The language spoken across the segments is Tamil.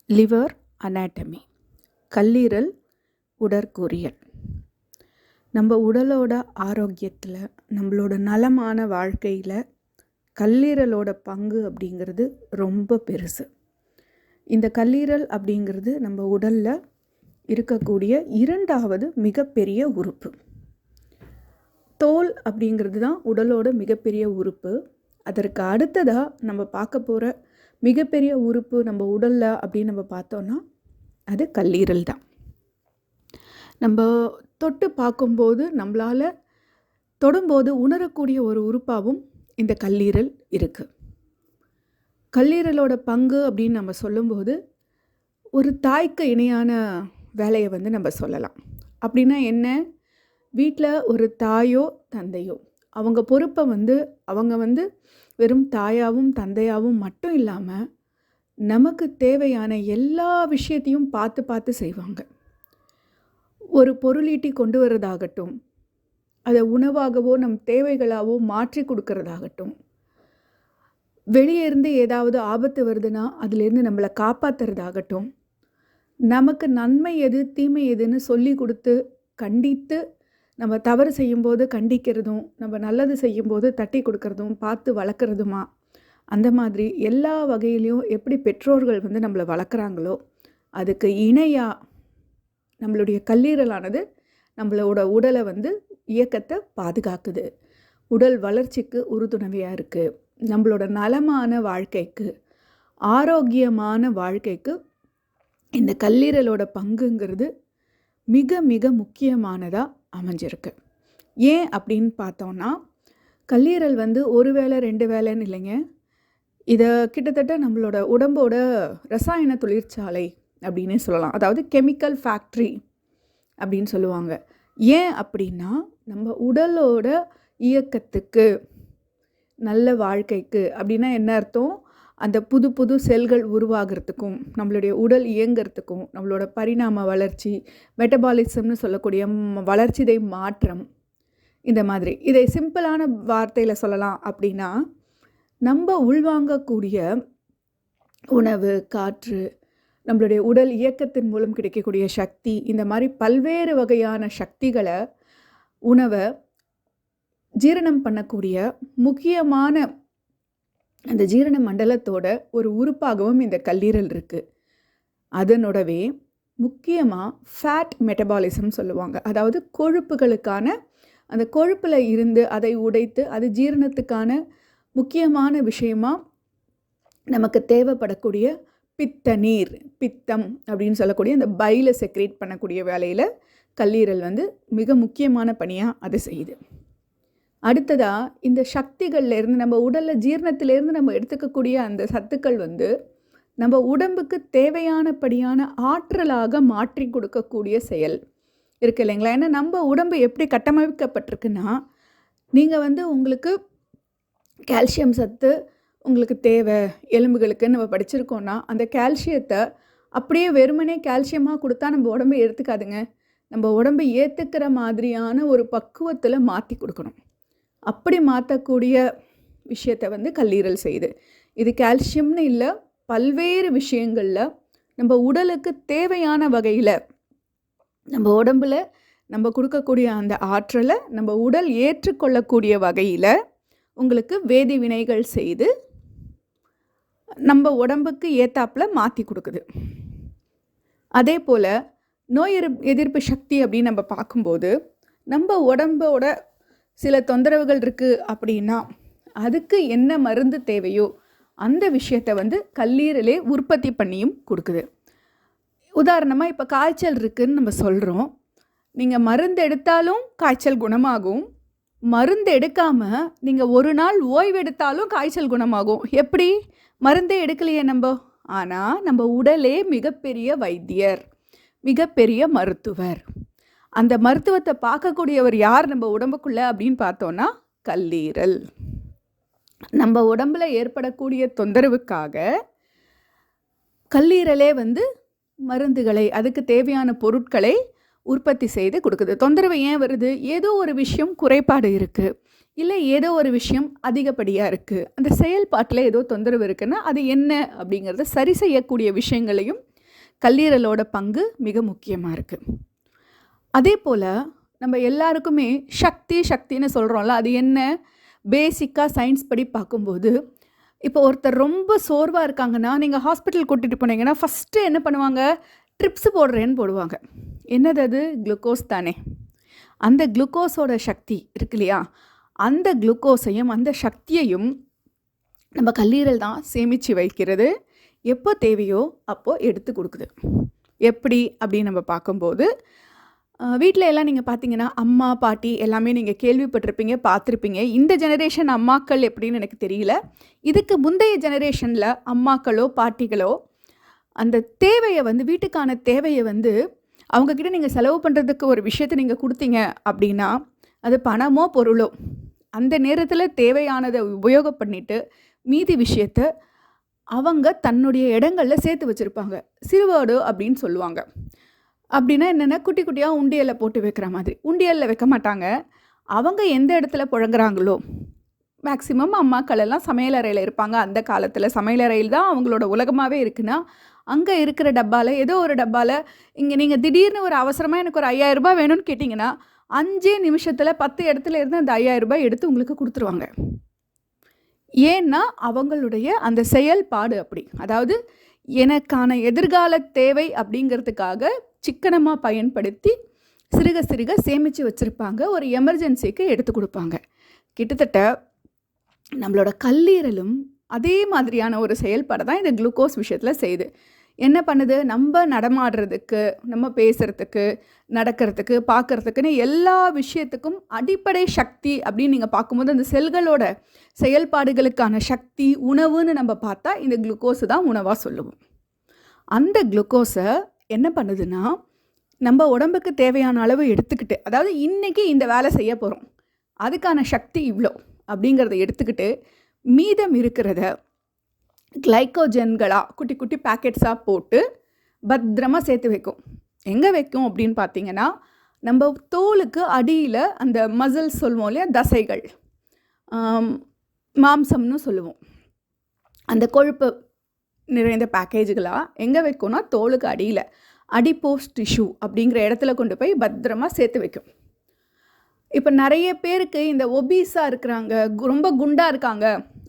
லிவர் அனாட்டமி, கல்லீரல் உடற்கூறியல். நம்ம உடலோட ஆரோக்கியத்தில், நம்மளோட நலமான வாழ்க்கையில் கல்லீரலோட பங்கு அப்படிங்கிறது ரொம்ப பெருசு. இந்த கல்லீரல் அப்படிங்கிறது நம்ம உடலில் இருக்கக்கூடிய இரண்டாவது மிகப்பெரிய உறுப்பு. தோல் அப்படிங்கிறது தான் உடலோட மிகப்பெரிய உறுப்பு. அதற்கு அடுத்ததாக நம்ம பார்க்க போகிற மிகப்பெரிய உறுப்பு நம்ம உடலில் அப்படின்னு நம்ம பார்த்தோன்னா அது கல்லீரல் தான். நம்ம தொட்டு பார்க்கும்போது, நம்மளால் தொடும்போது உணரக்கூடிய ஒரு உறுப்பாகவும் இந்த கல்லீரல் இருக்குது. கல்லீரலோட பங்கு அப்படின்னு நம்ம சொல்லும்போது ஒரு தாய்க்கு இணையான வேலையை நம்ம சொல்லலாம். அப்படின்னா என்ன? வீட்டில் ஒரு தாயோ தந்தையோ அவங்க பொறுப்பை அவங்க வெறும் தாயாகவும் தந்தையாகவும் மட்டும் இல்லாமல் நமக்கு தேவையான எல்லா விஷயத்தையும் பார்த்து பார்த்து செய்வாங்க. ஒரு பொருளீட்டி கொண்டு வர்றதாகட்டும், அதை உணவாகவோ நம் தேவைகளாகவோ மாற்றி கொடுக்கறதாகட்டும், வெளியே இருந்து ஏதாவது ஆபத்து வருதுன்னா அதுலேருந்து நம்மளை காப்பாற்றுறதாகட்டும், நமக்கு நன்மை எது தீமை எதுன்னு சொல்லி கொடுத்து கண்டித்து, நம்ம தவறு செய்யும்போது கண்டிக்கிறதும், நம்ம நல்லது செய்யும்போது தட்டி கொடுக்கறதும், பார்த்து வளர்க்குறதுமா, அந்த மாதிரி எல்லா வகையிலையும் எப்படி பெற்றோர்கள் நம்மளை வளர்க்குறாங்களோ அதுக்கு இணையாக நம்மளுடைய கல்லீரலானது நம்மளோட உடலை இயக்கத்தை பாதுகாக்குது. உடல் வளர்ச்சிக்கு உறுதுணையாக இருக்குது. நம்மளோட நலமான வாழ்க்கைக்கு, ஆரோக்கியமான வாழ்க்கைக்கு இந்த கல்லீரலோட பங்குங்கிறது மிக மிக முக்கியமானதாக அமைஞ்சிருக்கு. ஏன் அப்படின்னு பார்த்தோன்னா, கல்லீரல் ஒரு வேளை 2 வேளைன்னு இல்லைங்க. இதை கிட்டத்தட்ட நம்மளோட உடம்போட ரசாயன தொழிற்சாலை அப்படின்னே சொல்லலாம். அதாவது கெமிக்கல் ஃபேக்ட்ரி அப்படின்னு சொல்லுவாங்க. ஏன் அப்படின்னா, நம்ம உடலோட இயக்கத்துக்கு, நல்ல வாழ்க்கைக்கு அப்படின்னா என்ன அர்த்தம்? அந்த புது புது செல்கள் உருவாகிறதுக்கும், நம்மளுடைய உடல் இயங்கிறதுக்கும், நம்மளோட பரிணாம வளர்ச்சி, மெட்டபாலிசம்னு சொல்லக்கூடிய வளர்ச்சிதை மாற்றம், இந்த மாதிரி இதை சிம்பிளான வார்த்தையில் சொல்லலாம் அப்படின்னா, நம்ம உள்வாங்கக்கூடிய உணவு, காற்று, நம்மளுடைய உடல் இயக்கத்தின் மூலம் கிடைக்கக்கூடிய சக்தி, இந்த மாதிரி பல்வேறு வகையான சக்திகளை, உணவை ஜீரணம் பண்ணக்கூடிய முக்கியமான அந்த ஜீரண மண்டலத்தோட ஒரு உறுப்பாகவும் இந்த கல்லீரல் இருக்குது. அதனோடவே முக்கியமாக ஃபேட் மெட்டபாலிசம் சொல்லுவாங்க. அதாவது கொழுப்புகளுக்கான, அந்த கொழுப்பில் இருந்து அதை உடைத்து அது ஜீரணத்துக்கான முக்கியமான விஷயமாக நமக்கு தேவைப்படக்கூடிய பித்த நீர், பித்தம் அப்படின்னு சொல்லக்கூடிய அந்த பைல செக்ரேட் பண்ணக்கூடிய வேலையில் கல்லீரல் மிக முக்கியமான பணியாக அதை செய்யுது. அடுத்ததாக இந்த சக்திகள்லேருந்து, நம்ம உடலில் ஜீரணத்திலேருந்து நம்ம எடுத்துக்கக்கூடிய அந்த சத்துக்கள் நம்ம உடம்புக்கு தேவையானபடியான ஆற்றலாக மாற்றி கொடுக்கக்கூடிய செயல் இருக்குது இல்லைங்களா? ஏன்னா நம்ம உடம்பு எப்படி கட்டமைக்கப்பட்டிருக்குன்னா, நீங்கள் உங்களுக்கு கால்சியம் சத்து உங்களுக்கு தேவை எலும்புகளுக்குன்னு நம்ம படிச்சிருக்கோன்னா, அந்த கால்சியத்தை அப்படியே வெறுமனே கால்சியமாக கொடுத்தா நம்ம உடம்பை எடுத்துக்காதுங்க. நம்ம உடம்பை ஏற்றுக்கிற மாதிரியான ஒரு பக்குவத்தில் மாற்றி கொடுக்கணும். அப்படி மாற்றக்கூடிய விஷயத்தை கல்லீரல் செய்யுது. இது கால்சியம்னு இல்லை, பல்வேறு விஷயங்களில் நம்ம உடலுக்கு தேவையான வகையில் நம்ம உடம்பில் நம்ம கொடுக்கக்கூடிய அந்த ஆற்றலை நம்ம உடல் ஏற்றுக்கொள்ளக்கூடிய வகையில் உங்களுக்கு வேதி வினைகள் செய்து நம்ம உடம்புக்கு ஏத்தாப்பில் மாற்றி கொடுக்குது. அதே போல் நோய் எதிர்ப்பு சக்தி அப்படின்னு நம்ம பார்க்கும்போது, நம்ம உடம்போட சில தொந்தரவுகள் இருக்குது அப்படின்னா அதுக்கு என்ன மருந்து தேவையோ அந்த விஷயத்தை கல்லீரலே உற்பத்தி பண்ணியும் கொடுக்குது. உதாரணமாக இப்போ காய்ச்சல் இருக்குதுன்னு நம்ம சொல்கிறோம். நீங்கள் மருந்து எடுத்தாலும் காய்ச்சல் குணமாகும், மருந்து எடுக்காமல் நீங்கள் ஒரு நாள் ஓய்வு எடுத்தாலும் காய்ச்சல் குணமாகும். எப்படி? மருந்தே எடுக்கலையே நம்ம. ஆனால் நம்ம உடலே மிகப்பெரிய வைத்தியர், மிகப்பெரிய மருத்துவர். அந்த மருத்துவத்தை பார்க்கக்கூடியவர் யார் நம்ம உடம்புக்குள்ளே அப்படின்னு பார்த்தோன்னா கல்லீரல். நம்ம உடம்பில் ஏற்படக்கூடிய தொந்தரவுக்காக கல்லீரலே மருந்துகளை, அதுக்கு தேவையான பொருட்களை உற்பத்தி செய்து கொடுக்குது. தொந்தரவு ஏன் வருது? ஏதோ ஒரு விஷயம் குறைபாடு இருக்குது, இல்லை ஏதோ ஒரு விஷயம் அதிகப்படியாக இருக்குது, அந்த செயல்பாட்டில் ஏதோ தொந்தரவு இருக்குன்னா அது என்ன அப்படிங்கிறத சரி செய்யக்கூடிய விஷயங்களையும் கல்லீரலோட பங்கு மிக முக்கியமாக இருக்குது. அதே போல் நம்ம எல்லாருக்குமே சக்தின்னு சொல்கிறோம்ல, அது என்ன? பேசிக்காக சயின்ஸ் படி பார்க்கும்போது, இப்போ ஒருத்தர் ரொம்ப சோர்வாக இருக்காங்கன்னா, நீங்கள் ஹாஸ்பிட்டல் கூட்டிகிட்டு போனீங்கன்னா ஃபஸ்ட்டு என்ன பண்ணுவாங்க? ட்ரிப்ஸ் போடுறேன்னு போடுவாங்க. என்னது அது? குளுக்கோஸ் தானே. அந்த குளுக்கோஸோட சக்தி இருக்கு இல்லையா, அந்த குளுக்கோஸையும் அந்த சக்தியையும் நம்ம கல்லீரல் தான் சேமித்து வைக்கிறது. எப்போ தேவையோ அப்போது எடுத்து கொடுக்குது. எப்படி அப்படின்னு நம்ம பார்க்கும்போது, வீட்டில் எல்லாம் நீங்கள் பார்த்தீங்கன்னா அம்மா பாட்டி எல்லாமே நீங்கள் கேள்விப்பட்டிருப்பீங்க, பார்த்துருப்பீங்க. இந்த ஜெனரேஷன் அம்மாக்கள் எப்படின்னு எனக்கு தெரியல. இதுக்கு முந்தைய ஜெனரேஷனில் அம்மாக்களோ பாட்டிகளோ அந்த தேவையை வந்து, வீட்டுக்கான தேவையை வந்து அவங்கக்கிட்ட நீங்கள் செலவு பண்ணுறதுக்கு ஒரு விஷயத்தை நீங்கள் கொடுத்தீங்க அப்படின்னா, அது பணமோ பொருளோ அந்த நேரத்தில் தேவையானதை உபயோகம் பண்ணிவிட்டு மீதி விஷயத்தை அவங்க தன்னுடைய இடங்களில் சேர்த்து வச்சுருப்பாங்க. சிறுவாடு அப்படின்னு சொல்லுவாங்க. அப்படின்னா என்னென்னா, குட்டி குட்டியாக உண்டியலில் போட்டு வைக்கிற மாதிரி. உண்டியலில் வைக்க மாட்டாங்க. அவங்க எந்த இடத்துல புழங்குறாங்களோ, மேக்சிமம் அம்மாக்கள் எல்லாம் சமையலறையில் இருப்பாங்க. அந்த காலத்தில் சமையலறையில் தான் அவங்களோட உலகமாகவே இருக்குன்னா, அங்கே இருக்கிற டப்பாவில் ஏதோ ஒரு டப்பாவில், இங்கே நீங்கள் திடீர்னு ஒரு அவசரமாக எனக்கு ஒரு 5000 ரூபாய் வேணும்னு கேட்டிங்கன்னா 5 நிமிஷத்தில் 10 இடத்துல இருந்து அந்த 5000 ரூபாய் எடுத்து உங்களுக்கு கொடுத்துருவாங்க. ஏன்னா அவங்களுடைய அந்த செயல்பாடு அப்படி. அதாவது எனக்கான எதிர்கால தேவை அப்படிங்கிறதுக்காக சிக்கனமாக பயன்படுத்தி சிறுக சிறுக சேமித்து வச்சுருப்பாங்க. ஒரு எமர்ஜென்சிக்கு எடுத்து கொடுப்பாங்க. கிட்டத்தட்ட நம்மளோட கல்லீரலும் அதே மாதிரியான ஒரு செயல்பாடை தான் இந்த குளுக்கோஸ் விஷயத்தில் செய்யுது. என்ன பண்ணுது? நம்ம நடமாடுறதுக்கு, நம்ம பேசுகிறதுக்கு, நடக்கிறதுக்கு, பார்க்குறதுக்குன்னு எல்லா விஷயத்துக்கும் அடிப்படை சக்தி அப்படின்னு நீங்கள் பார்க்கும்போது அந்த செல்களோட செயல்பாடுகளுக்கான சக்தி உணவுன்னு நம்ம பார்த்தா இந்த குளுக்கோஸு தான் உணவாக சொல்லுவோம். அந்த குளுக்கோஸை என்ன பண்ணுதுன்னா, நம்ம உடம்புக்கு தேவையான அளவு எடுத்துக்கிட்டு, அதாவது இன்றைக்கி இந்த வேலை செய்ய போகிறோம், அதுக்கான சக்தி இவ்வளோ அப்படிங்கிறத எடுத்துக்கிட்டு மீதம் இருக்கிறத கிளைக்கோஜன்களாக குட்டி குட்டி பேக்கெட்ஸாக போட்டு பத்திரமாக சேர்த்து வைக்கும். எங்கே வைக்கும் அப்படின்னு பார்த்தீங்கன்னா, நம்ம தோலுக்கு அடியில் அந்த மசில்ஸ் சொல்லுவோம் இல்லையா, தசைகள், மாம்சம்னு சொல்லுவோம். அந்த கொழுப்பு நிறைந்த பேக்கேஜுகளாக எங்கே வைக்கும்னா தோலுக்கு அடியில், அடிப்போஸ் டிஷ்யூ அப்படிங்கிற இடத்துல கொண்டு போய் பத்திரமாக சேர்த்து வைக்கும். இப்போ நிறைய பேருக்கு இந்த ஒபீஸாக இருக்கிறாங்க, ரொம்ப குண்டாக இருக்காங்க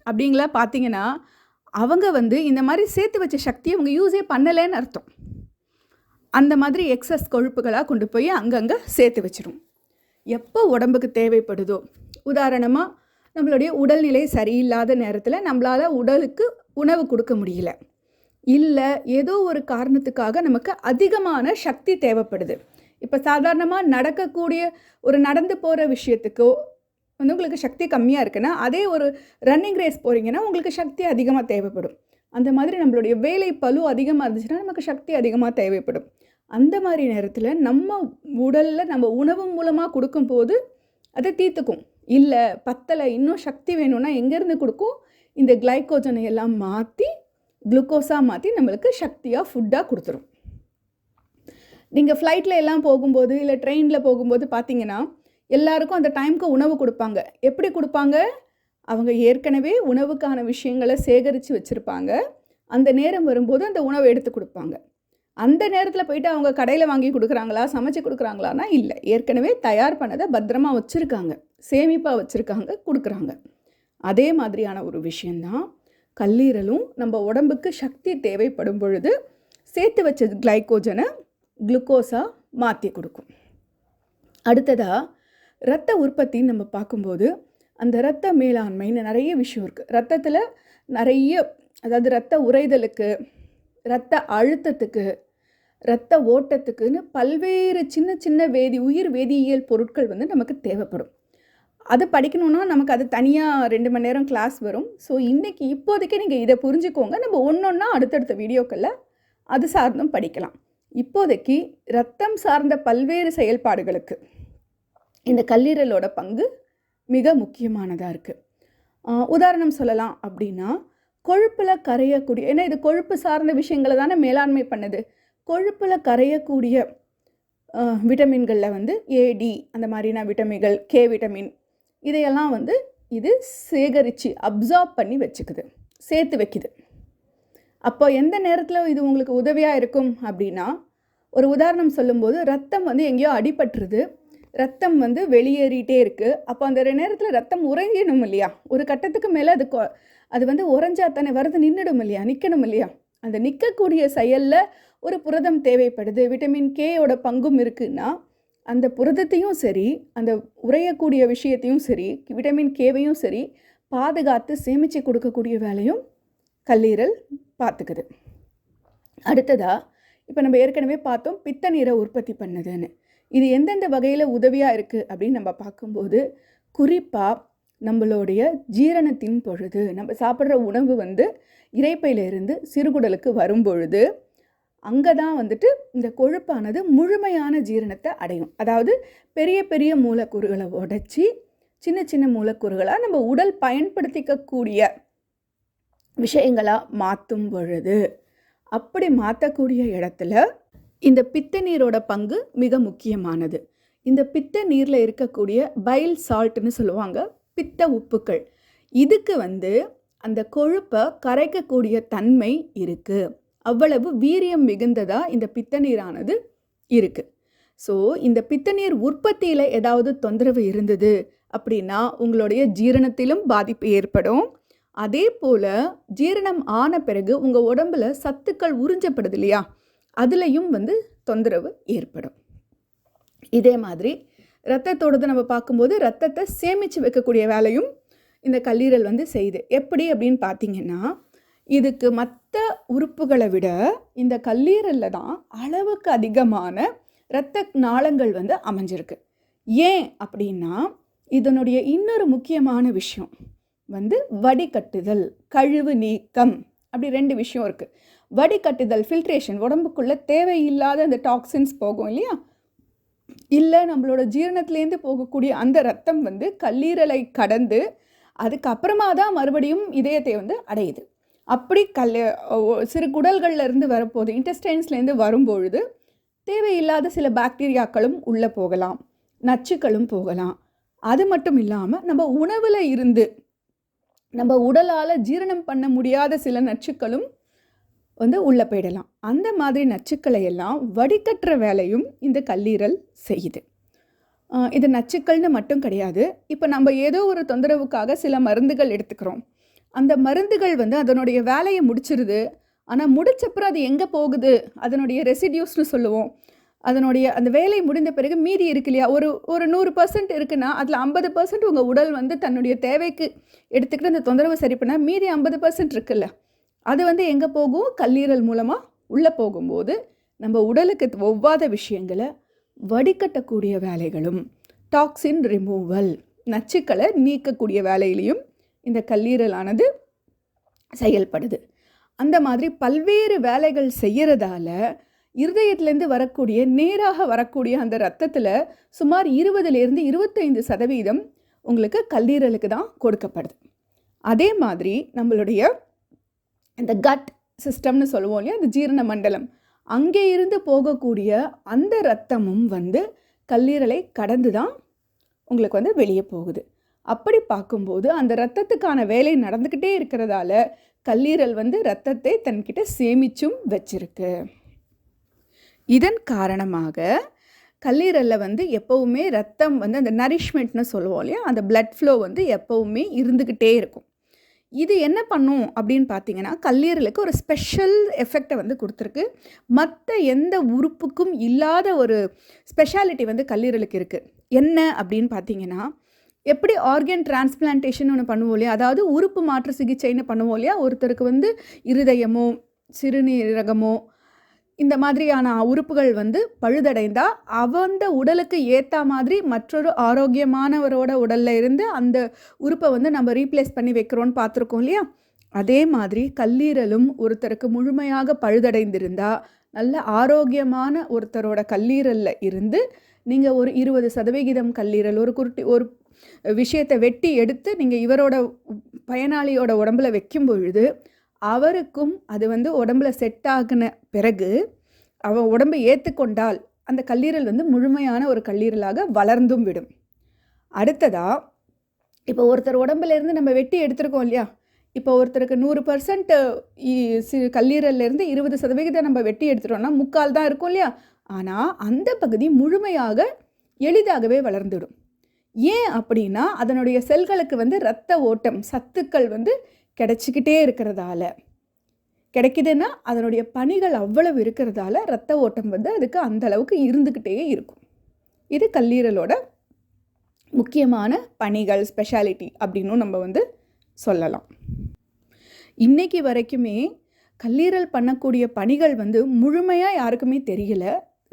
அப்படிங்கலாம் பார்த்தீங்கன்னா, அவங்க வந்து இந்த மாதிரி சேர்த்து வச்ச சக்தியை அவங்க யூஸே பண்ணலைன்னு அர்த்தம். அந்த மாதிரி எக்ஸஸ் கொழுப்புகளாக கொண்டு போய் அங்கங்கே சேர்த்து வச்சிடும். எப்போ உடம்புக்கு தேவைப்படுதோ, உதாரணமாக நம்மளுடைய உடல்நிலை சரியில்லாத நேரத்தில் நம்மளால் உடலுக்கு உணவு கொடுக்க முடியல, இல்லை ஏதோ ஒரு காரணத்துக்காக நமக்கு அதிகமான சக்தி தேவைப்படுது. இப்போ சாதாரணமாக நடக்கக்கூடிய ஒரு நடந்து போகிற விஷயத்துக்கோ வந்து உங்களுக்கு சக்தி கம்மியாக இருக்குன்னா, அதே ஒரு ரன்னிங் ரேஸ் போகிறீங்கன்னா உங்களுக்கு சக்தி அதிகமாக தேவைப்படும். அந்த மாதிரி நம்மளுடைய வேலை பளு அதிகமாக இருந்துச்சுன்னா நமக்கு சக்தி அதிகமாக தேவைப்படும். அந்த மாதிரி நேரத்தில் நம்ம உடலில் நம்ம உணவு மூலமாக கொடுக்கும்போது அதை தீர்த்துக்கும். இல்லை பத்தலை, இன்னும் சக்தி வேணும்னா எங்கேருந்து கொடுக்கும்? இந்த கிளைக்கோஜனை எல்லாம் மாற்றி குளுக்கோஸாக மாற்றி நம்மளுக்கு சக்தியாக ஃபுட்டாக கொடுத்துரும். நீங்கள் ஃப்ளைட்டில் எல்லாம் போகும்போது இல்லை ட்ரெயினில் போகும்போது பார்த்தீங்கன்னா எல்லாருக்கும் அந்த டைமுக்கு உணவு கொடுப்பாங்க. எப்படி கொடுப்பாங்க? அவங்க ஏற்கனவே உணவுக்கான விஷயங்களை சேகரித்து வச்சுருப்பாங்க. அந்த நேரம் வரும்போது அந்த உணவை எடுத்து கொடுப்பாங்க. அந்த நேரத்தில் போயிட்டு அவங்க கடையில் வாங்கி கொடுக்குறாங்களா, சமைச்சு கொடுக்குறாங்களான்னா இல்லை, ஏற்கனவே தயார் பண்ணதை பத்திரமா வச்சுருக்காங்க, சேமிப்பாக வச்சுருக்காங்க, கொடுக்குறாங்க. அதே மாதிரியான ஒரு விஷயந்தான் கல்லீரலும். நம்ம உடம்புக்கு சக்தி தேவைப்படும் பொழுது சேர்த்து வச்ச கிளைக்கோஜனை குளுக்கோஸாக மாற்றி கொடுக்கும். அடுத்ததாக இரத்த உற்பத்தின்னு நம்ம பார்க்கும்போது அந்த இரத்த மேலாண்மைன்னு நிறைய விஷயம் இருக்குது. இரத்தத்தில் நிறைய, அதாவது இரத்த உறைதலுக்கு, இரத்த அழுத்தத்துக்கு, இரத்த ஓட்டத்துக்குன்னு பல்வேறு சின்ன சின்ன உயிர் வேதியியல் பொருட்கள் வந்து நமக்கு தேவைப்படும். அது படிக்கணுன்னா நமக்கு அது தனியாக 2 மணி நேரம் கிளாஸ் வரும். ஸோ இன்றைக்கி இப்போதைக்கு நீங்கள் இதை புரிஞ்சுக்கோங்க. நம்ம ஒன்றொன்னா அடுத்தடுத்த வீடியோக்களில் அது சார்ந்தும் படிக்கலாம். இப்போதைக்கு இரத்தம் சார்ந்த பல்வேறு செயல்பாடுகளுக்கு இந்த கல்லீரலோட பங்கு மிக முக்கியமானதாக இருக்குது. உதாரணம் சொல்லலாம் அப்படின்னா, கொழுப்பில் கரையக்கூடிய, ஏன்னா இது கொழுப்பு சார்ந்த விஷயங்களை தானே மேலாண்மை பண்ணுது. கொழுப்பில் கரையக்கூடிய விட்டமின்களில் வந்து ஏடி அந்த மாதிரியான விட்டமின்கள், கே விட்டமின், இதையெல்லாம் வந்து இது சேகரித்து அப்சார்ப் பண்ணி வச்சுக்குது, சேர்த்து வைக்குது. அப்போ எந்த நேரத்தில் இது உங்களுக்கு உதவியாக இருக்கும் அப்படின்னா, ஒரு உதாரணம் சொல்லும்போது, ரத்தம் வந்து எங்கேயோ அடிபட்டுருது, ரத்தம் வந்து வெளியேறிட்டே இருக்குது. அப்போ அந்த நேரத்தில் ரத்தம் உறையணும் இல்லையா? ஒரு கட்டத்துக்கு மேலே அது வந்து உறைஞ்சா தானே வருது, நின்றுடும் இல்லையா, நிற்கணும் இல்லையா? அந்த நிற்கக்கூடிய செயலில் ஒரு புரதம் தேவைப்படுது. விட்டமின் கேயோட பங்கும் இருக்குன்னா, அந்த புரதத்தையும் சரி, அந்த உறையக்கூடிய விஷயத்தையும் சரி, விட்டமின் கேவையும் சரி பாதுகாத்து சேமித்து கொடுக்கக்கூடிய வேலையும் கல்லீரல் பார்த்துக்குது. அடுத்ததாக இப்போ நம்ம ஏற்கனவே பார்த்தோம் பித்த நீரை உற்பத்தி பண்ணுதுன்னு. இது எந்தெந்த வகையில் உதவியாக இருக்குது அப்படின்னு நம்ம பார்க்கும்போது, குறிப்பாக நம்மளுடைய ஜீரணத்தின் பொழுது நம்ம சாப்பிட்ற உணவு வந்து இரைப்பையிலிருந்து சிறுகுடலுக்கு வரும் பொழுது அங்கே தான் வந்துட்டு இந்த கொழுப்பானது முழுமையான ஜீரணத்தை அடையும். அதாவது பெரிய பெரிய மூலக்கூறுகளை உடைச்சி சின்ன சின்ன மூலக்கூறுகளாக நம்ம உடல் பயன்படுத்திக்கக்கூடிய விஷயங்களாக மாற்றும் பொழுது, அப்படி மாற்றக்கூடிய இடத்துல இந்த பித்த நீரோட பங்கு மிக முக்கியமானது. இந்த பித்த நீரில் இருக்கக்கூடிய பைல் சால்ட்னு சொல்லுவாங்க, பித்த உப்புக்கள். இதுக்கு வந்து அந்த கொழுப்பை கரைக்கக்கூடிய தன்மை இருக்குது. அவ்வளவு வீரியம் மிகுந்ததாக இந்த பித்த நீரானது இருக்குது. ஸோ இந்த பித்த நீர் உற்பத்தியில் ஏதாவது தொந்தரவு இருந்தது அப்படின்னா உங்களுடைய ஜீரணத்திலும் பாதிப்பு ஏற்படும். அதே போல் ஜீரணம் ஆன பிறகு உங்கள் உடம்புல சத்துக்கள் உறிஞ்சப்படுது இல்லையா, அதுலேயும் வந்து தொந்தரவு ஏற்படும். இதே மாதிரி ரத்தத்தோடது நம்ம பார்க்கும்போது ரத்தத்தை சேமித்து வைக்கக்கூடிய வேலையும் இந்த கல்லீரல் வந்து செய்யுது. எப்படி அப்படின்னு பார்த்தீங்கன்னா, இதுக்கு மற்ற உறுப்புகளை விட இந்த கல்லீரலில் தான் அளவுக்கு அதிகமான இரத்த நாளங்கள் வந்து அமைஞ்சிருக்கு. ஏன் அப்படின்னா, இதனுடைய இன்னொரு முக்கியமான விஷயம் வந்து வடிகட்டுதல், கழிவு நீக்கம், அப்படி 2 விஷயம் இருக்குது. வடிகட்டுதல், ஃபில்ட்ரேஷன், உடம்புக்குள்ளே தேவையில்லாத அந்த டாக்ஸின்ஸ் போகும் இல்லையா, இல்லை நம்மளோட ஜீரணத்துலேருந்து போகக்கூடிய அந்த ரத்தம் வந்து கல்லீரலை கடந்து அதுக்கப்புறமா தான் மறுபடியும் இதயத்தை வந்து அடையுது. அப்படி சிறு குடல்கள்லேருந்து வரப்போகுது, இன்டெஸ்டைன்ஸ்லேருந்து வரும்பொழுது தேவையில்லாத சில பாக்டீரியாக்களும் உள்ளே போகலாம், நச்சுக்களும் போகலாம். அது மட்டும் இல்லாமல் நம்ம உணவில் இருந்து நம்ம உடலால் ஜீரணம் பண்ண முடியாத சில நச்சுக்களும் வந்து உள்ளே போயிடலாம். அந்த மாதிரி நச்சுக்களை எல்லாம் வடிகட்டுற வேலையும் இந்த கல்லீரல் செய்யுது. இது நச்சுக்கள்னு மட்டும் கிடையாது. இப்போ நம்ம ஏதோ ஒரு தொந்தரவுக்காக சில மருந்துகள் எடுத்துக்கிறோம். அந்த மருந்துகள் வந்து அதனுடைய வேலையை முடிச்சிருது. ஆனால் முடிச்சப்புறம் அது எங்கே போகுது, அதனுடைய ரெசிடியூஸ்னு சொல்லுவோம். அதனுடைய அந்த வேலை முடிந்த பிறகு மீதி இருக்கு இல்லையா, ஒரு 100% இருக்குன்னா அதில் 50% உங்கள் உடல் வந்து தன்னுடைய தேவைக்கு எடுத்துக்கிட்டு அந்த தொந்தரவை சரி பண்ண, மீதி 50% இருக்குல்ல, அது வந்து எங்கே போகும், கல்லீரல் மூலமாக உள்ளே போகும்போது நம்ம உடலுக்கு ஒவ்வாத விஷயங்களை வடிகட்டக்கூடிய வேலைகளும், டாக்ஸின் ரிமூவல், நச்சுக்களை நீக்கக்கூடிய வேலையிலையும் இந்த கல்லீரலானது செயல்படுது. அந்த மாதிரி பல்வேறு வேலைகள் செய்கிறதால இருதயத்திலேருந்து வரக்கூடிய நேராக வரக்கூடிய அந்த ரத்தத்தில் சுமார் 20லேருந்து 25% உங்களுக்கு கல்லீரலுக்கு தான் கொடுக்கப்படுது. அதே மாதிரி நம்மளுடைய இந்த கட் சிஸ்டம்னு சொல்லுவோம் இல்லையா, அந்த ஜீரண மண்டலம், அங்கே இருந்து போகக்கூடிய அந்த ரத்தமும் வந்து கல்லீரலை கடந்து தான் உங்களுக்கு வந்து வெளியே போகுது. அப்படி பார்க்கும்போது அந்த இரத்தத்துக்கான வேலை நடந்துக்கிட்டே இருக்கிறதால கல்லீரல் வந்து இரத்தத்தை தன்கிட்ட சேமிச்சும் வச்சிருக்கு. இதன் காரணமாக கல்லீரலில் வந்து எப்போவுமே ரத்தம் வந்து அந்த நரிஷ்மெண்ட்னு சொல்லுவோம் இல்லையா, அந்த பிளட் ஃப்ளோ வந்து எப்போவுமே இருந்துக்கிட்டே இருக்கும். இது என்ன பண்ணும் அப்படின்னு பார்த்தீங்கன்னா, கல்லீரலுக்கு ஒரு ஸ்பெஷல் எஃபெக்டை வந்து கொடுத்துருக்கு. மற்ற எந்த உறுப்புக்கும் இல்லாத ஒரு ஸ்பெஷாலிட்டி வந்து கல்லீரலுக்கு இருக்குது. என்ன அப்படின்னு பார்த்தீங்கன்னா, எப்படி ஆர்கன் டிரான்ஸ்பிளான்டேஷன் ஒன்று பண்ணுவோம் இல்லையா, அதாவது உறுப்பு மாற்று சிகிச்சைன்னு பண்ணுவோம் இல்லையா, ஒருத்தருக்கு வந்து இருதயமோ சிறுநீரகமோ இந்த மாதிரியான உறுப்புகள் வந்து பழுதடைந்தால் அவந்த உடலுக்கு ஏற்ற மாதிரி மற்றொரு ஆரோக்கியமானவரோட உடலில் இருந்து அந்த உறுப்பை வந்து நம்ம ரீப்ளேஸ் பண்ணி வைக்கிறோன்னு பார்த்துருக்கோம் இல்லையா. அதே மாதிரி கல்லீரலும் ஒருத்தருக்கு முழுமையாக பழுதடைந்திருந்தால் நல்ல ஆரோக்கியமான ஒருத்தரோட கல்லீரலில் இருந்து நீங்கள் ஒரு 20% கல்லீரல் ஒரு விஷயத்தை வெட்டி எடுத்து நீங்கள் இவரோட பயனாளியோட உடம்புல வைக்கும் பொழுது அவருக்கும் அது வந்து உடம்புல செட் ஆகின பிறகு அவன் உடம்பை ஏற்றுக்கொண்டால் அந்த கல்லீரல் வந்து முழுமையான ஒரு கல்லீரலாக வளர்ந்தும் விடும். அடுத்ததாக இப்போ ஒருத்தர் உடம்புலேருந்து நம்ம வெட்டி எடுத்துருக்கோம் இல்லையா, இப்போ ஒருத்தருக்கு 100% கல்லீரல்லேருந்து 20% நம்ம வெட்டி எடுத்துட்டோம்னா 3/4 தான் இருக்கும் இல்லையா? ஆனால் அந்த பகுதி முழுமையாக எளிதாகவே வளர்ந்துடும். ஏன் அப்படின்னா அதனுடைய செல்களுக்கு வந்து இரத்த ஓட்டம், சத்துக்கள் வந்து கிடைச்சிக்கிட்டே இருக்கிறதால. கிடைக்குதுன்னா அதனுடைய பணிகள் அவ்வளவு இருக்கிறதால இரத்த ஓட்டம் வந்து அதுக்கு அந்த அளவுக்கு இருந்துக்கிட்டே இருக்கும். இது கல்லீரலோட முக்கியமான பணிகள், ஸ்பெஷாலிட்டி அப்படின்னும் நம்ம வந்து சொல்லலாம். இன்னைக்கு வரைக்குமே கல்லீரல் பண்ணக்கூடிய பணிகள் வந்து முழுமையாக யாருக்குமே தெரியல.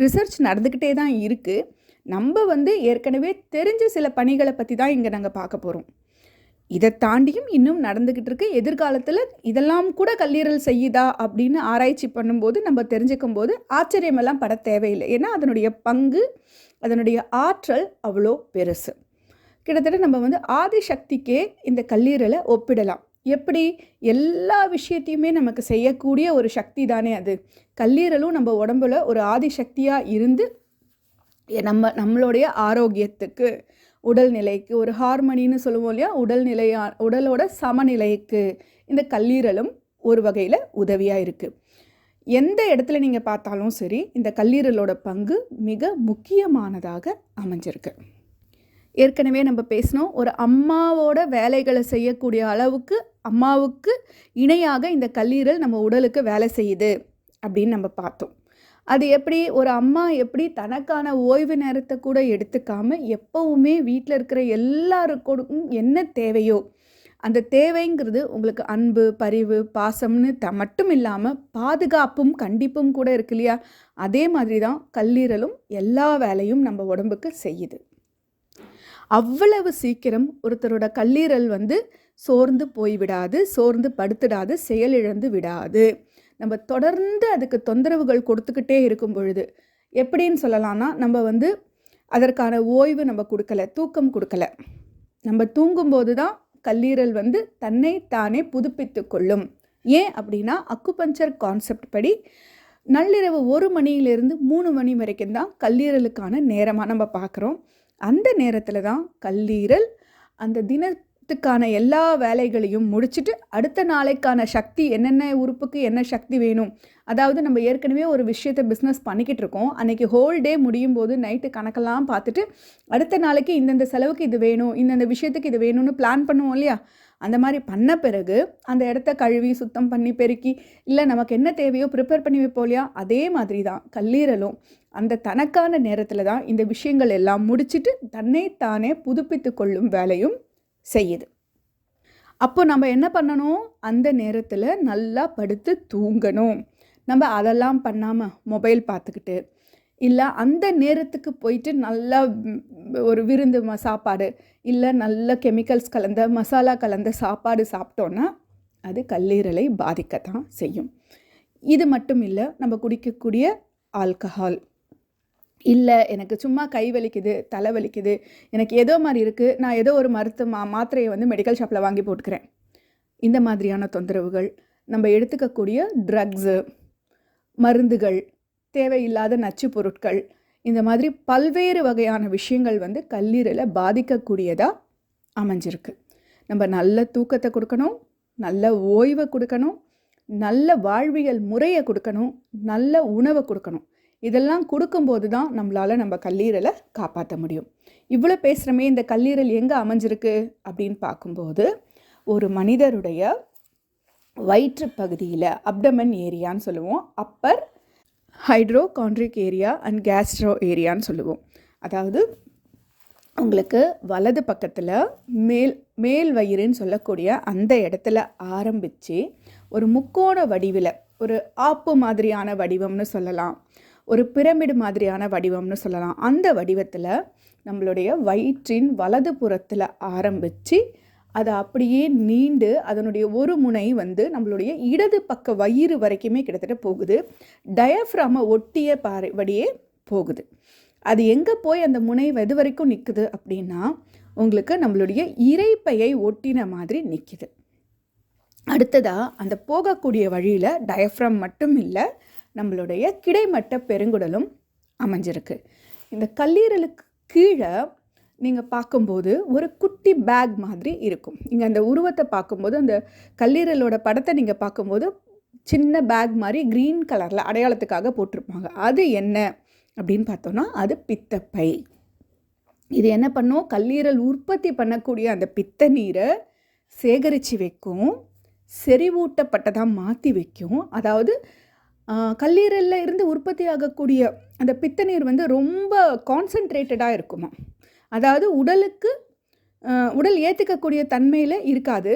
ரிசர்ச் நடந்துக்கிட்டே தான் இருக்குது. நம்ம வந்து ஏற்கனவே தெரிஞ்ச சில பணிகளை பற்றி தான் இங்கே நாங்கள் பார்க்க போகிறோம். இதை தாண்டியும் இன்னும் நடந்துக்கிட்டு இருக்கு. எதிர்காலத்தில் இதெல்லாம் கூட கல்லீரல் செய்யுதா அப்படின்னு ஆராய்ச்சி பண்ணும்போது நம்ம தெரிஞ்சுக்கும் போது ஆச்சரியமெல்லாம் பட தேவையில்லை. ஏன்னா அதனுடைய பங்கு, அதனுடைய ஆற்றல் அவ்வளோ பெருசு. கிட்டத்தட்ட நம்ம வந்து ஆதிசக்திக்கே இந்த கல்லீரலை ஒப்பிடலாம். எப்படி? எல்லா விஷயத்தையுமே நமக்கு செய்யக்கூடிய ஒரு சக்தி தானே அது. கல்லீரலும் நம்ம உடம்புல ஒரு ஆதிசக்தியாக இருந்து நம்மளுடைய ஆரோக்கியத்துக்கு, உடல்நிலைக்கு, ஒரு ஹார்மோனின்னு சொல்லுவோம் இல்லையா, உடலோட சமநிலைக்கு இந்த கல்லீரலும் ஒரு வகையில் உதவியாக இருக்குது. எந்த இடத்துல நீங்கள் பார்த்தாலும் சரி இந்த கல்லீரலோட பங்கு மிக முக்கியமானதாக அமைஞ்சிருக்கு. ஏற்கனவே நம்ம பேசினோம், ஒரு அம்மாவோட வேலைகளை செய்யக்கூடிய அளவுக்கு அம்மாவுக்கு இணையாக இந்த கல்லீரல் நம்ம உடலுக்கு வேலை செய்யுது அப்படின்னு நம்ம பார்த்தோம். அது எப்படி? ஒரு அம்மா எப்படி தனக்கான ஓய்வு நேரத்தை கூட எடுத்துக்காமல் எப்போவுமே வீட்டில் இருக்கிற எல்லாருக்கும் என்ன தேவையோ அந்த தேவைங்கிறது உங்களுக்கு அன்பு, பரிவு, பாசம்னு மட்டும் இல்லாமல் பாதுகாப்பும் கண்டிப்பும் கூட இருக்கு இல்லையா? அதே மாதிரி தான் கல்லீரலும் எல்லா வேலையும் நம்ம உடம்புக்கு செய்யுது. அவ்வளவு சீக்கிரம் ஒருத்தரோட கல்லீரல் வந்து சோர்ந்து போய்விடாது, சோர்ந்து படுத்துடாது, செயலிழந்து விடாது. நம்ம தொடர்ந்து அதுக்கு தொந்தரவுகள் கொடுத்துக்கிட்டே இருக்கும் பொழுது எப்படின்னு சொல்லலாம்னா, நம்ம வந்து அதற்கான ஓய்வு நம்ம கொடுக்கல, தூக்கம் கொடுக்கல. நம்ம தூங்கும்போது தான் கல்லீரல் வந்து தன்னை தானே புதுப்பித்து கொள்ளும். ஏன் அப்படின்னா அக்குபஞ்சர் கான்செப்ட் படி நள்ளிரவு 1 மணியிலிருந்து 3 மணி வரைக்கும் தான் கல்லீரலுக்கான நேரமாக நம்ம பார்க்குறோம். அந்த நேரத்தில் தான் கல்லீரல் அந்த தினத்துக்கான எல்லா வேலைகளையும் முடிச்சுட்டு அடுத்த நாளைக்கான சக்தி, என்னென்ன உறுப்புக்கு என்ன சக்தி வேணும், அதாவது நம்ம ஏற்கனவே ஒரு விஷயத்தை பிஸ்னஸ் பண்ணிக்கிட்டு இருக்கோம், அன்றைக்கி ஹோல் டே முடியும் போது நைட்டு கணக்கெல்லாம் பார்த்துட்டு அடுத்த நாளைக்கு இந்தந்த செலவுக்கு இது வேணும், இந்தந்த விஷயத்துக்கு இது வேணும்னு பிளான் பண்ணுவோம் இல்லையா? அந்த மாதிரி பண்ண பிறகு அந்த இடத்த கழுவி சுத்தம் பண்ணி பெருக்கி இல்லை நமக்கு என்ன தேவையோ ப்ரிப்பேர் பண்ணி வைப்போம் இல்லையா? அதே மாதிரி தான் கல்லீரலும் அந்த தனக்கான நேரத்தில் தான் இந்த விஷயங்கள் எல்லாம் முடிச்சுட்டு தன்னை தானே புதுப்பித்து கொள்ளும் வேலையும் செய்யுது. அப்போ நம்ம என்ன பண்ணணும்? அந்த நேரத்தில் நல்லா படுத்து தூங்கணும். நம்ம அதெல்லாம் பண்ணாமல் மொபைல் பார்த்துக்கிட்டு இல்லை அந்த நேரத்துக்கு போயிட்டு நல்லா ஒரு விருந்து சாப்பாடு இல்லை நல்ல கெமிக்கல்ஸ் கலந்த மசாலா கலந்த சாப்பாடு சாப்பிட்டோன்னா அது கல்லீரலை பாதிக்கத்தான் செய்யும். இது மட்டும் இல்லை, நம்ம குடிக்கக்கூடிய ஆல்கஹால், இல்லை எனக்கு சும்மா கை வலிக்குது, தலை வலிக்குது, எனக்கு ஏதோ மாதிரி இருக்குது, நான் ஏதோ ஒரு மாத்திரையை வந்து மெடிக்கல் ஷாப்பில் வாங்கி போட்டுக்கிறேன், இந்த மாதிரியான தொந்தரவுகள், நம்ம எடுத்துக்கக்கூடிய ட்ரக்ஸு, மருந்துகள், தேவையில்லாத நச்சு பொருட்கள், இந்த மாதிரி பல்வேறு வகையான விஷயங்கள் வந்து கல்லீரலை பாதிக்கக்கூடியதாக அமைஞ்சிருக்கு. நம்ம நல்ல தூக்கத்தை கொடுக்கணும், நல்ல ஓய்வை கொடுக்கணும், நல்ல வாழ்வியல் முறையை கொடுக்கணும், நல்ல உணவை கொடுக்கணும். இதெல்லாம் கொடுக்கும்போது தான் நம்மளால் நம்ம கல்லீரலை காப்பாற்ற முடியும். இவ்வளோ பேசுகிறமே, இந்த கல்லீரல் எங்கே அமைஞ்சிருக்கு அப்படின்னு பார்க்கும்போது ஒரு மனிதருடைய வயிற்று பகுதியில், அப்டமன் ஏரியான்னு சொல்லுவோம், அப்பர் ஹைட்ரோகாண்ட்ரிக் ஏரியா அண்ட் கேஸ்ட்ரோ ஏரியான்னு சொல்லுவோம். அதாவது உங்களுக்கு வலது பக்கத்தில் மேல் வயிறுன்னு சொல்லக்கூடிய அந்த இடத்துல ஆரம்பித்து ஒரு முக்கோண வடிவில், ஒரு ஆப்பு மாதிரியான வடிவம்னு சொல்லலாம், ஒரு பிரமிடு மாதிரியான வடிவம்னு சொல்லலாம். அந்த வடிவத்தில் நம்மளுடைய வயிற்றின் வலது புறத்தில் ஆரம்பித்து அதை அப்படியே நீண்டு அதனுடைய ஒரு முனை வந்து நம்மளுடைய இடது பக்க வயிறு வரைக்குமே கிட்டத்தட்ட போகுது. டயஃப்ராமை ஒட்டிய வழியே போகுது. அது எங்கே போய் அந்த முனை எது வரைக்கும் நிற்குது அப்படின்னா உங்களுக்கு நம்மளுடைய இரைப்பையை ஒட்டின மாதிரி நிற்கிது. அடுத்ததாக அந்த போகக்கூடிய வழியில் டயஃப்ராம் மட்டும் இல்லை, நம்மளுடைய கிடைமட்ட பெருங்குடலும் அமைஞ்சிருக்கு. இந்த கல்லீரலுக்கு கீழே நீங்கள் பார்க்கும்போது ஒரு குட்டி பேக் மாதிரி இருக்கும். நீங்கள் அந்த உருவத்தை பார்க்கும்போது, அந்த கல்லீரலோட படத்தை நீங்கள் பார்க்கும்போது சின்ன பேக் மாதிரி க்ரீன் கலரில் அடையாளத்துக்காக போட்டிருப்பாங்க. அது என்ன அப்படின்னு பார்த்தோன்னா, அது பித்தப்பை. இது என்ன பண்ணும்? கல்லீரல் உற்பத்தி பண்ணக்கூடிய அந்த பித்த நீரை சேகரித்து வைக்கும், செறிவூட்டப்பட்டதாக மாற்றி வைக்கும். அதாவது கல்லீரலில் இருந்து உற்பத்தி ஆகக்கூடிய அந்த பித்த நீர் வந்து ரொம்ப கான்சன்ட்ரேட்டடாக இருக்குமா. அதாவது உடல் ஏற்றுக்கக்கூடிய தன்மையில் இருக்காது.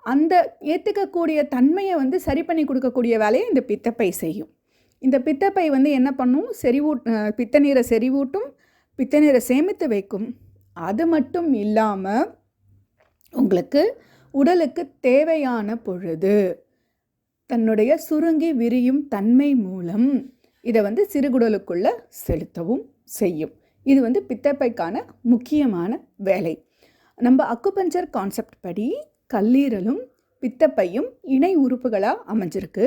அந்த ஏற்றுக்கக்கூடிய தன்மையை வந்து சரி பண்ணி கொடுக்கக்கூடிய வேலையை இந்த பித்தப்பை செய்யும். இந்த பித்தப்பை வந்து என்ன பண்ணும்? பித்த நீரை செறிவூட்டும், பித்த நீரை சேமித்து வைக்கும். அது மட்டும் இல்லாமல் உங்களுக்கு உடலுக்கு தேவையான பொழுது தன்னுடைய சுருங்கி விரியும் தன்மை மூலம் இதை வந்து சிறுகுடலுக்குள்ளே செலுத்தவும் செய்யும். இது வந்து பித்தப்பைக்கான முக்கியமான வேலை. நம்ம அக்குபஞ்சர் கான்செப்ட் படி கல்லீரலும் பித்தப்பையும் இணை உறுப்புகளாக அமைஞ்சிருக்கு.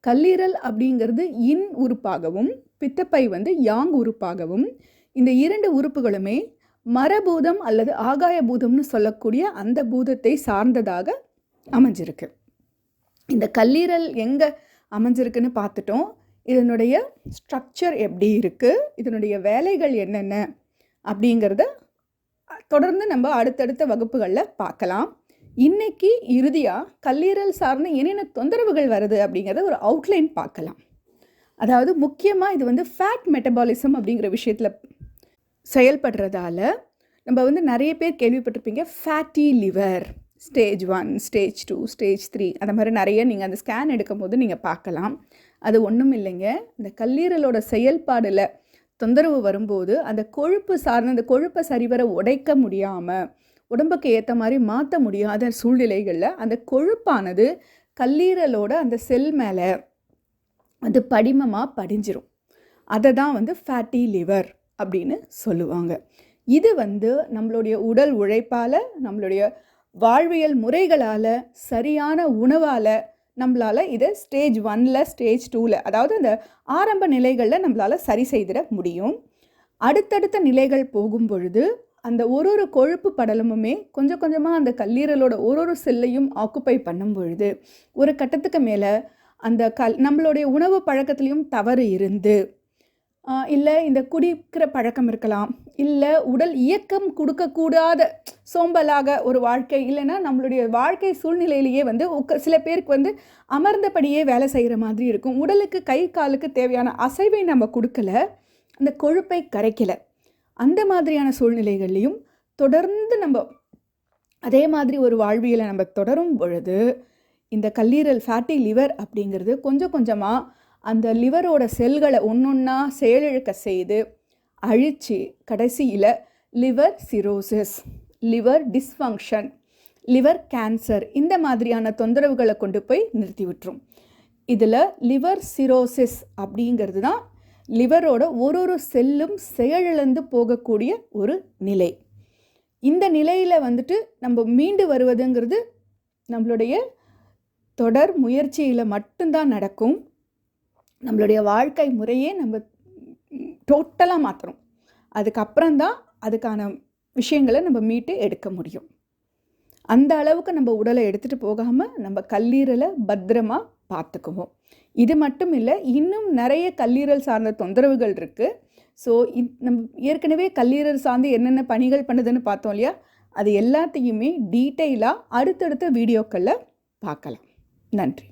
கல்லீரல் அப்படிங்கிறது இன் உறுப்பாகவும், பித்தப்பை வந்து யாங் உறுப்பாகவும், இந்த இரண்டு உறுப்புகளுமே மரபூதம் அல்லது ஆகாய பூதம்னு சொல்லக்கூடிய அந்த பூதத்தை சார்ந்ததாக அமைஞ்சிருக்கு. இந்த கல்லீரல் எங்கே அமைஞ்சிருக்குன்னு பார்த்துட்டோம். இதனுடைய ஸ்ட்ரக்சர் எப்படி இருக்குது, இதனுடைய வேலைகள் என்னென்ன அப்படிங்கிறத தொடர்ந்து நம்ம அடுத்தடுத்த வகுப்புகளில் பார்க்கலாம். இன்றைக்கி இறுதியாக கல்லீரல் சார்ந்த என்னென்ன தொந்தரவுகள் வருது அப்படிங்கிறத ஒரு அவுட்லைன் பார்க்கலாம். அதாவது முக்கியமாக இது வந்து ஃபேட் மெட்டபாலிசம் அப்படிங்கிற விஷயத்தில் செயல்படுறதால நம்ம வந்து நிறைய பேர் கேள்விப்பட்டிருப்பீங்க, fatty liver stage 1, stage 2, stage 3 அந்த மாதிரி நிறைய நீங்கள் அந்த ஸ்கேன் எடுக்கும்போது நீங்கள் பார்க்கலாம். அது ஒன்றும் இல்லைங்க, இந்த கல்லீரலோட செயல்பாடில் தொந்தரவு வரும்போது அந்த கொழுப்பு சார்ந்த அந்த கொழுப்பை சரிவர உடைக்க முடியாமல் உடம்புக்கு ஏற்ற மாதிரி மாற்ற முடியாத சூழ்நிலைகளில் அந்த கொழுப்பானது கல்லீரலோட அந்த செல் மேலே அது படிமமாக படிஞ்சிரும். அதை தான் வந்து ஃபேட்டி லிவர் அப்படின்னு சொல்லுவாங்க. இது வந்து நம்மளுடைய உடல் உழைப்பால், நம்மளுடைய வாழ்வியல் முறைகளால், சரியான உணவால் நம்மளால் இதை ஸ்டேஜ் 1ல் ஸ்டேஜ் 2ல் அதாவது அந்த ஆரம்ப நிலைகளில் நம்மளால் சரி செய்திட முடியும். அடுத்தடுத்த நிலைகள் போகும் பொழுது அந்த ஒரு கொழுப்பு படலமுமே கொஞ்சம் கொஞ்சமாக அந்த கல்லீரலோட ஒரு செல்லையும் ஆக்குப்பை பண்ணும் பொழுது ஒரு கட்டத்துக்கு மேலே அந்த நம்மளுடைய உணவு பழக்கத்துலேயும் தவறு இருந்து, இல்லை இந்த குடிக்கிற பழக்கம் இருக்கலாம், இல்லை உடல் இயக்கம் கொடுக்கக்கூடாத சோம்பலாக ஒரு வாழ்க்கை, இல்லைன்னா நம்மளுடைய வாழ்க்கை சூழ்நிலையிலேயே வந்து சில பேருக்கு வந்து அமர்ந்தபடியே வேலை செய்கிற மாதிரி இருக்கும். உடலுக்கு கை காலுக்கு தேவையான அசைவை நம்ம கொடுக்கல, அந்த கொழுப்பை கரைக்கலை. அந்த மாதிரியான சூழ்நிலைகள்லையும் தொடர்ந்து நம்ம அதே மாதிரி ஒரு வாழ்வியலை நம்ம தொடரும் பொழுது இந்த கல்லீரல் ஃபேட்டி லிவர் அப்படிங்கிறது கொஞ்சம் கொஞ்சமாக அந்த லிவரோட செல்களை ஒன்றொன்னா செயலிழக்க செய்து அழித்து கடைசியில் liver cirrhosis, liver dysfunction, liver cancer இந்த மாதிரியான தொந்தரவுகளை கொண்டு போய் நிறுத்தி விட்டுரும். இதில் லிவர் சிரோசிஸ் அப்படிங்கிறது தான் லிவரோட ஒரு செல்லும் செயலிழந்து போகக்கூடிய ஒரு நிலை. இந்த நிலையில் வந்துட்டு நம்ம மீண்டு வருவதுங்கிறது நம்மளுடைய தொடர் முயற்சியில் மட்டும்தான் நடக்கும். நம்மளுடைய வாழ்க்கை முறையே நம்ம டோட்டலாக மாற்றணும். அதுக்கப்புறம்தான் அதுக்கான விஷயங்களை நம்ம மீட்டு எடுக்க முடியும். அந்த அளவுக்கு நம்ம உடலை எடுத்துகிட்டு போகாமல் நம்ம கல்லீரலை பத்திரமா பார்த்துக்குவோம். இது மட்டும் இல்லை, இன்னும் நிறைய கல்லீரல் சார்ந்த தொந்தரவுகள் இருக்குது. ஸோ நம்ம ஏற்கனவே கல்லீரல் சார்ந்து என்னென்ன பணிகள் பண்ணுதுன்னு பார்த்தோம் இல்லையா, அது எல்லாத்தையுமே டீட்டெயிலாக அடுத்தடுத்த வீடியோக்களில் பார்க்கலாம். நன்றி.